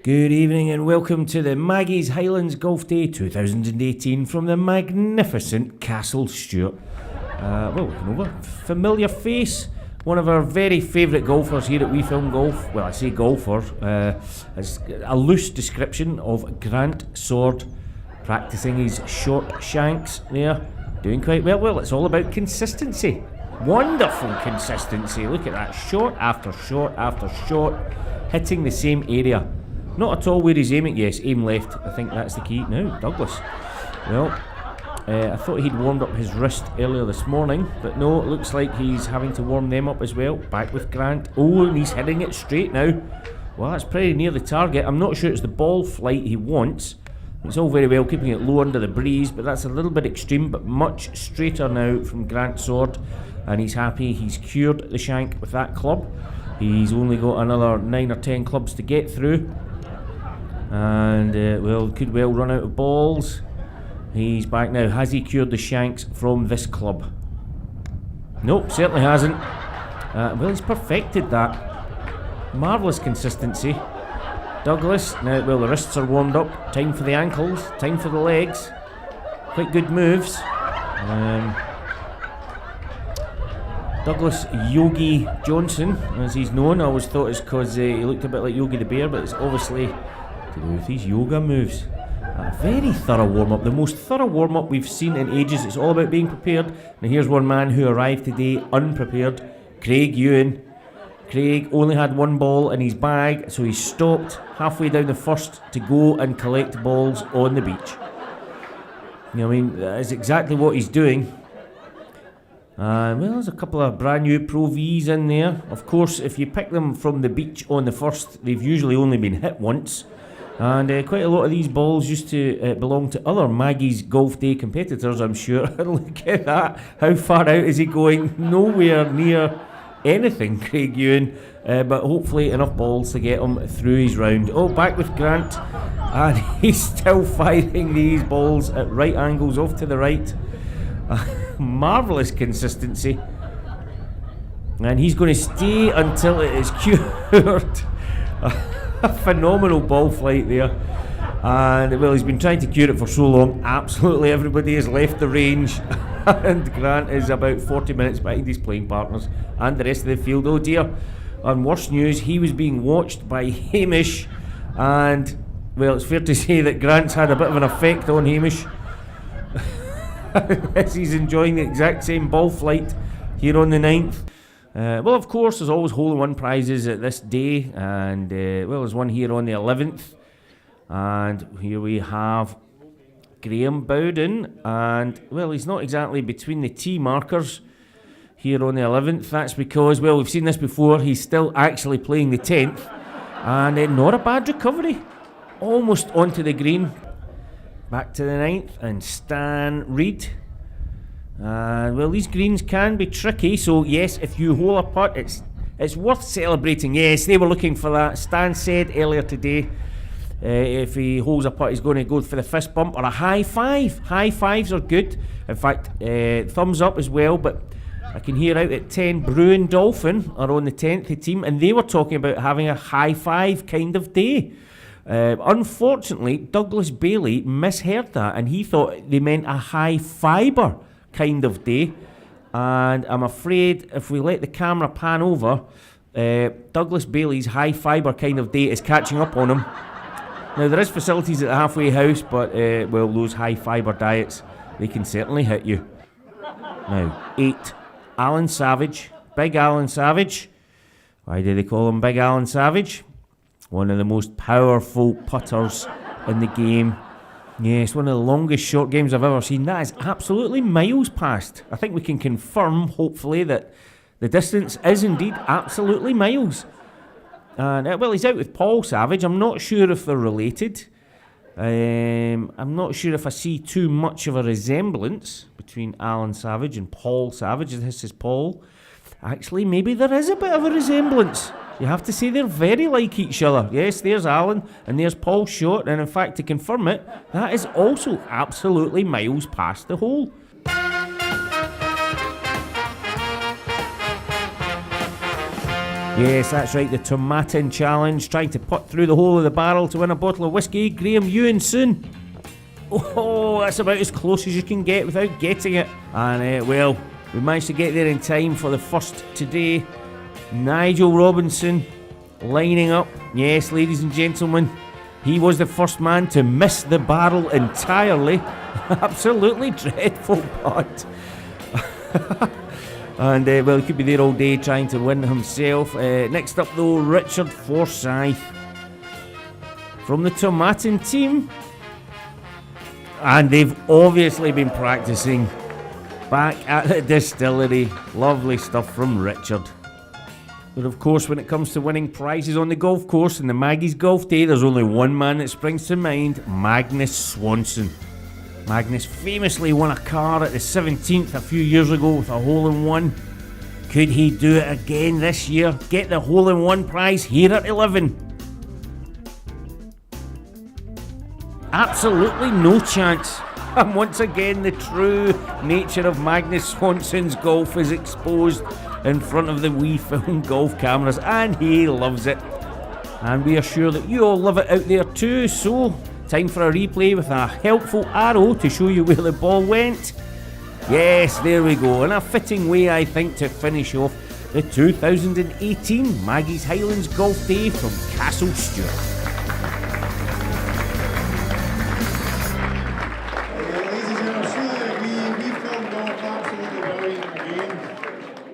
Good evening and welcome to the Maggie's Highlands Golf Day 2018 from the magnificent Castle Stuart. Looking over, familiar face, one of our very favourite golfers here at We Film Golf. Well, I say golfer, as a loose description of Grant Sword, practising his short shanks there, doing quite well. Well, it's all about consistency. Wonderful consistency. Look at that, shot after shot after shot, hitting the same area. Not at all where he's aiming. Yes, aim left. I think that's the key. Now, Douglas. Well, I thought he'd warmed up his wrist earlier this morning, but no, it looks like he's having to warm them up as well. Back with Grant. Oh, and he's hitting it straight now. Well, that's pretty near the target. I'm not sure it's the ball flight he wants. It's all very well keeping it low under the breeze, but that's a little bit extreme, but much straighter now from Grant Sword. And he's happy. He's cured the shank with that club. He's only got another 9 or 10 clubs to get through. And, could well run out of balls. He's back now. Has he cured the shanks from this club? Nope, certainly hasn't. He's perfected that. Marvellous consistency. Douglas, now, the wrists are warmed up. Time for the ankles, time for the legs. Quite good moves. Douglas Yogi Johnson, as he's known. I always thought it's because he looked a bit like Yogi the Bear, but it's obviously to do with his yoga moves. A very thorough warm-up, the most thorough warm-up we've seen in ages. It's all about being prepared. Now here's one man who arrived today unprepared, Craig Ewan. Craig only had one ball in his bag, so he stopped halfway down the first to go and collect balls on the beach. You know what I mean? That is exactly what he's doing. There's a couple of brand new Pro Vs in there. Of course, if you pick them from the beach on the first, they've usually only been hit once. And quite a lot of these balls used to belong to other Maggie's Golf Day competitors, I'm sure. Look at that. How far out is he going? Nowhere near anything, Craig Ewan. But hopefully enough balls to get him through his round. Oh, back with Grant. And he's still firing these balls at right angles off to the right. Marvellous consistency. And he's going to stay until it is cured. A phenomenal ball flight there. And he's been trying to cure it for so long. Absolutely everybody has left the range. And Grant is about 40 minutes behind his playing partners and the rest of the field. Oh dear. And worse news, he was being watched by Hamish. And, it's fair to say that Grant's had a bit of an effect on Hamish. As he's enjoying the exact same ball flight here on the 9th. Of course, there's always hole-in-one prizes at this day. And, there's one here on the 11th. And here we have Graham Bowden, and he's not exactly between the tee markers here on the 11th. That's because, we've seen this before, he's still actually playing the 10th, and not a bad recovery, almost onto the green. Back to the 9th, and Stan Reed. And these greens can be tricky, so yes, if you hole a putt, it's worth celebrating. Yes, they were looking for that. Stan said earlier today, if he holds a putt, he's going to go for the fist bump or a high five. High fives are good. In fact, thumbs up as well. But I can hear out at 10, Bruin Dolphin are on the 10th team, and they were talking about having a high five kind of day. Unfortunately, Douglas Bailey misheard that, and he thought they meant a high fibre kind of day. And I'm afraid if we let the camera pan over, Douglas Bailey's high fibre kind of day is catching up on him. Now, there is facilities at the halfway house, but, those high-fibre diets, they can certainly hit you. Now, 8, Alan Savage, Big Alan Savage. Why do they call him Big Alan Savage? One of the most powerful putters in the game. Yes, one of the longest short games I've ever seen. That is absolutely miles past. I think we can confirm, hopefully, that the distance is indeed absolutely miles. And, he's out with Paul Savage. I'm not sure if they're related. I'm not sure if I see too much of a resemblance between Alan Savage and Paul Savage. This is Paul. Actually, maybe there is a bit of a resemblance. You have to say they're very like each other. Yes, there's Alan and there's Paul shot. And in fact, to confirm it, that is also absolutely miles past the hole. Yes, that's right, the Tomatin Challenge, trying to putt through the hole of the barrel to win a bottle of whiskey. Graham Ewanson. Oh, that's about as close as you can get without getting it. And, well, we managed to get there in time for the first today. Nigel Robinson lining up. Yes, ladies and gentlemen, he was the first man to miss the barrel entirely. Absolutely dreadful putt. And, well, he could be there all day trying to win himself. Next up, though, Richard Forsyth from the Tomatin team. And they've obviously been practicing back at the distillery. Lovely stuff from Richard. But of course, when it comes to winning prizes on the golf course in the Maggie's Golf Day, there's only one man that springs to mind, Magnus Swanson. Magnus famously won a car at the 17th a few years ago with a hole-in-one. Could he do it again this year? Get the hole-in-one prize here at 11? Absolutely no chance. And once again, the true nature of Magnus Swanson's golf is exposed in front of the wee film golf cameras, and he loves it. And we are sure that you all love it out there too, so time for a replay with a helpful arrow to show you where the ball went. Yes, there we go, and a fitting way, I think, to finish off the 2018 Maggie's Highlands Golf Day from Castle Stewart.